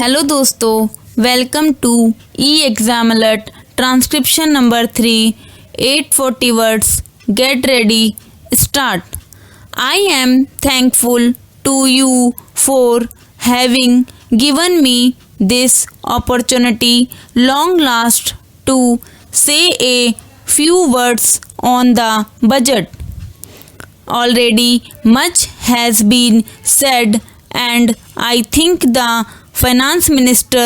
Hello दोस्तों, welcome to E exam alert transcription number 3 840 words. Get ready, start. I am thankful to you for having given me this opportunity long last to say a few words on the budget. Already much has been said, and I think the finance minister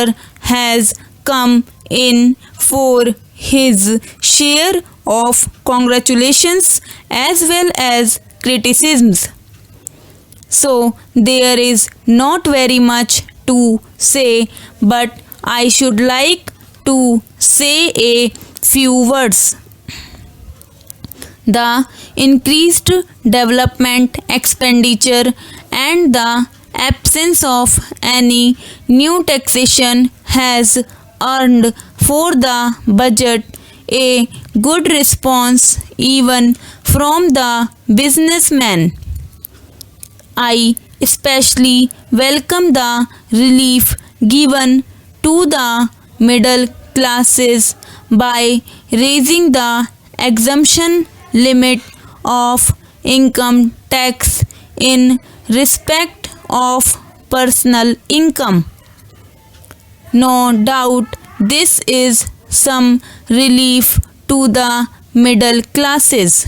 has come in for his share of congratulations as well as criticisms. So there is not very much to say, but I should like to say a few words. The increased development expenditure and the absence of any new taxation has earned for the budget a good response even from the businessmen. I especially welcome the relief given to the middle classes by raising the exemption limit of income tax in respect of personal income. No doubt this is some relief to the middle classes,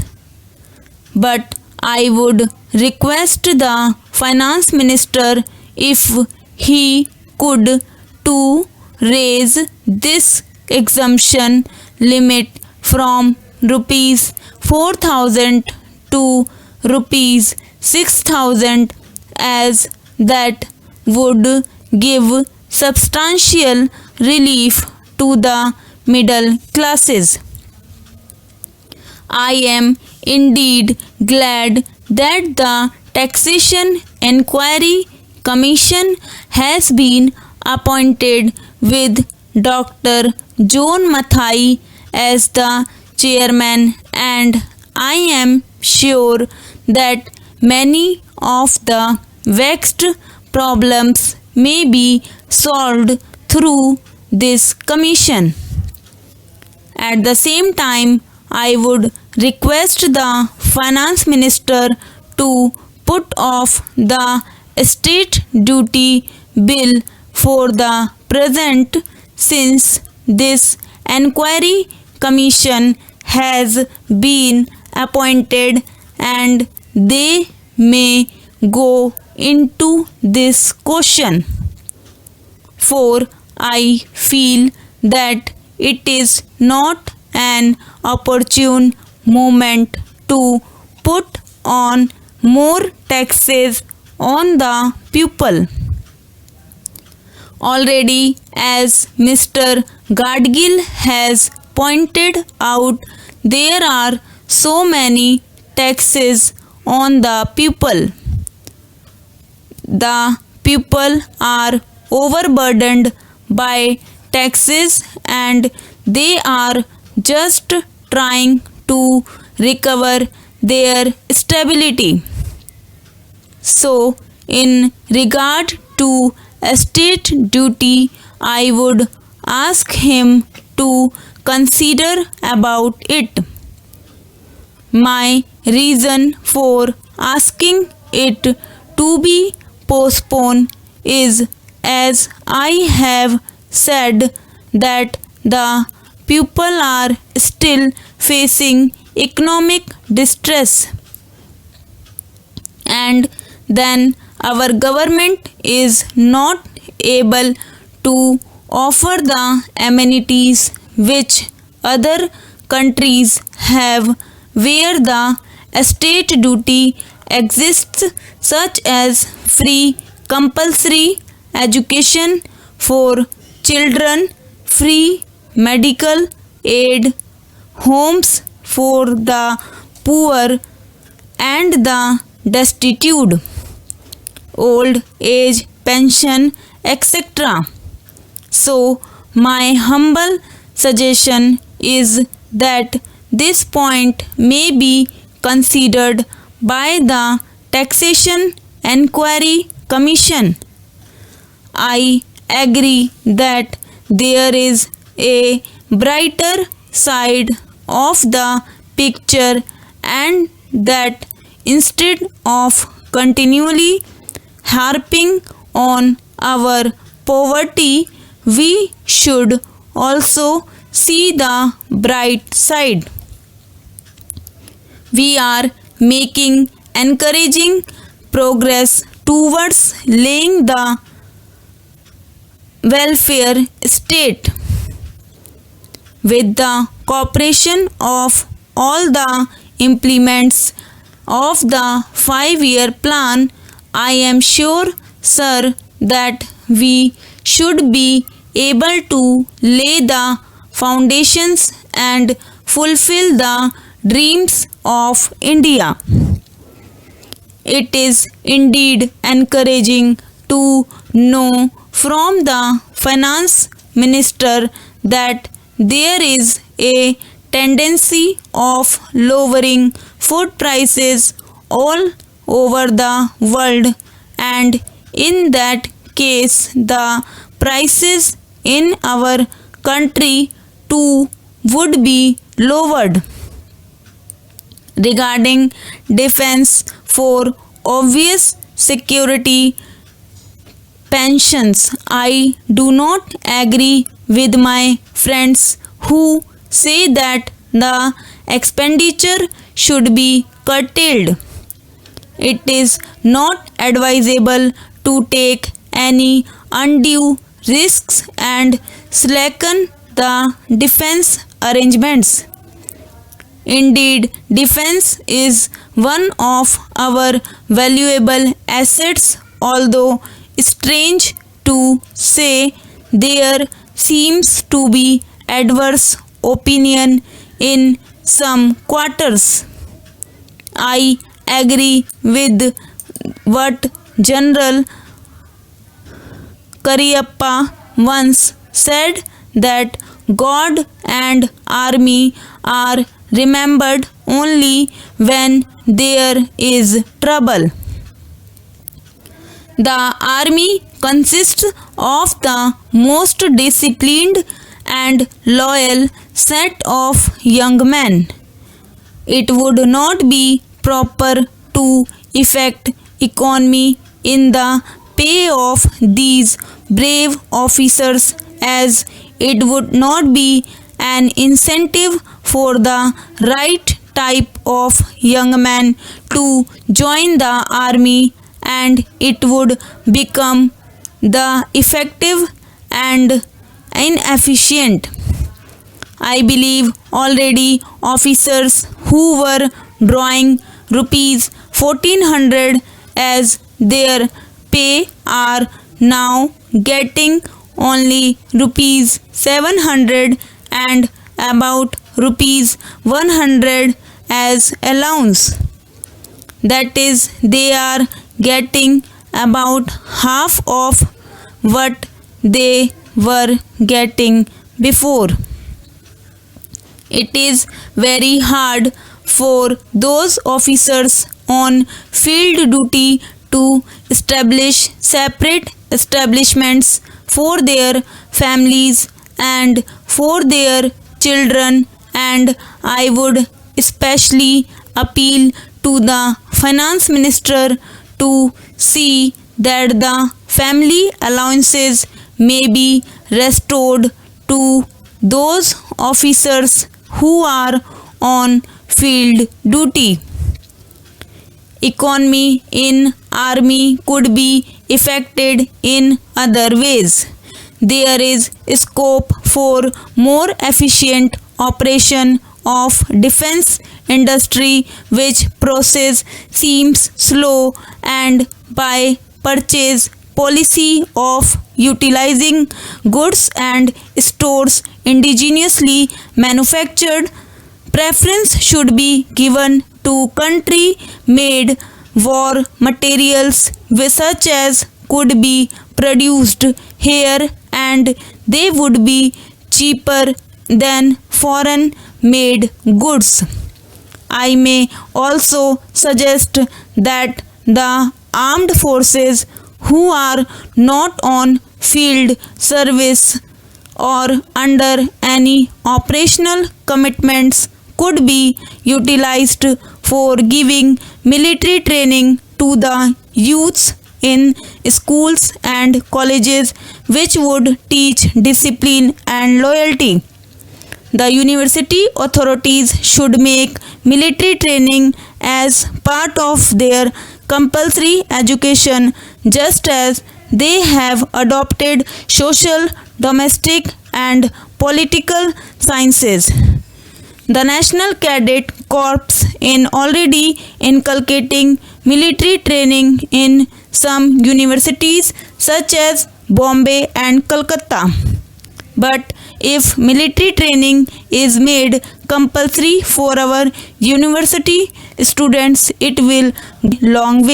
but I would request the finance minister if he could to raise this exemption limit from rupees 4,000 to rupees 6,000, as that would give substantial relief to the middle classes. I am indeed glad that the Taxation Enquiry Commission has been appointed with Dr. John Mathai as the chairman, and I am sure that many of the vexed problems may be solved through this commission. At the same time, I would request the finance minister to put off the state duty bill for the present, since this enquiry commission has been appointed and they may go into this question, for I feel that it is not an opportune moment to put on more taxes on the people. Already, as Mr. Gadgil has pointed out, there are so many taxes on the people. The people are overburdened by taxes and they are just trying to recover their stability. So, in regard to estate duty, I would ask him to consider about it. My reason for asking it to be postponed is, as I have said, that the people are still facing economic distress, and then our government is not able to offer the amenities which other countries have, where the estate duty exists, such as free compulsory education for children, free medical aid, homes for the poor and the destitute, old age pension, etc. So my humble suggestion is that this point may be considered by the Taxation Enquiry Commission. I agree that there is a brighter side of the picture and that instead of continually harping on our poverty, we should also see the bright side. We are making encouraging progress towards laying the welfare state. With the cooperation of all the implements of the 5-year plan, I am sure, sir, that we should be able to lay the foundations and fulfill the dreams of India. It is indeed encouraging to know from the finance minister that there is a tendency of lowering food prices all over the world, and in that case the prices in our country too would be lowered. Regarding defense, for obvious security pensions, I do not agree with my friends who say that the expenditure should be curtailed. It is not advisable to take any undue risks and slacken the defense arrangements. Indeed, defense is one of our valuable assets, although strange to say there seems to be adverse opinion in some quarters. I agree with what General Kariyappa once said, that God and army are remembered only when there is trouble. The army consists of the most disciplined and loyal set of young men. It would not be proper to effect economy in the pay of these brave officers, as it would not be an incentive for the right type of young man to join the army, and it would become the effective and inefficient. I believe already officers who were drawing rupees 1400 as their pay are now getting only rupees 700 and about rupees 100 as allowance. That is, they are getting about half of what they were getting before. It is very hard for those officers on field duty to establish separate establishments for their families and for their children, and I would especially appeal to the finance minister to see that the family allowances may be restored to those officers who are on field duty. Economy in army could be affected in other ways. There is scope for more efficient operation of defense industry, which process seems slow, and by purchase policy of utilizing goods and stores indigenously manufactured, preference should be given to country made war materials such as could be produced here, and they would be cheaper than foreign made goods. I may also suggest that the armed forces who are not on field service or under any operational commitments could be utilized for giving military training to the youths in schools and colleges, which would teach discipline and loyalty. The university authorities should make military training as part of their compulsory education, just as they have adopted social, domestic, and political sciences. The National Cadet Corps in already inculcating military training in some universities such as Bombay and Calcutta. But if military training is made compulsory for our university students, it will go a long way.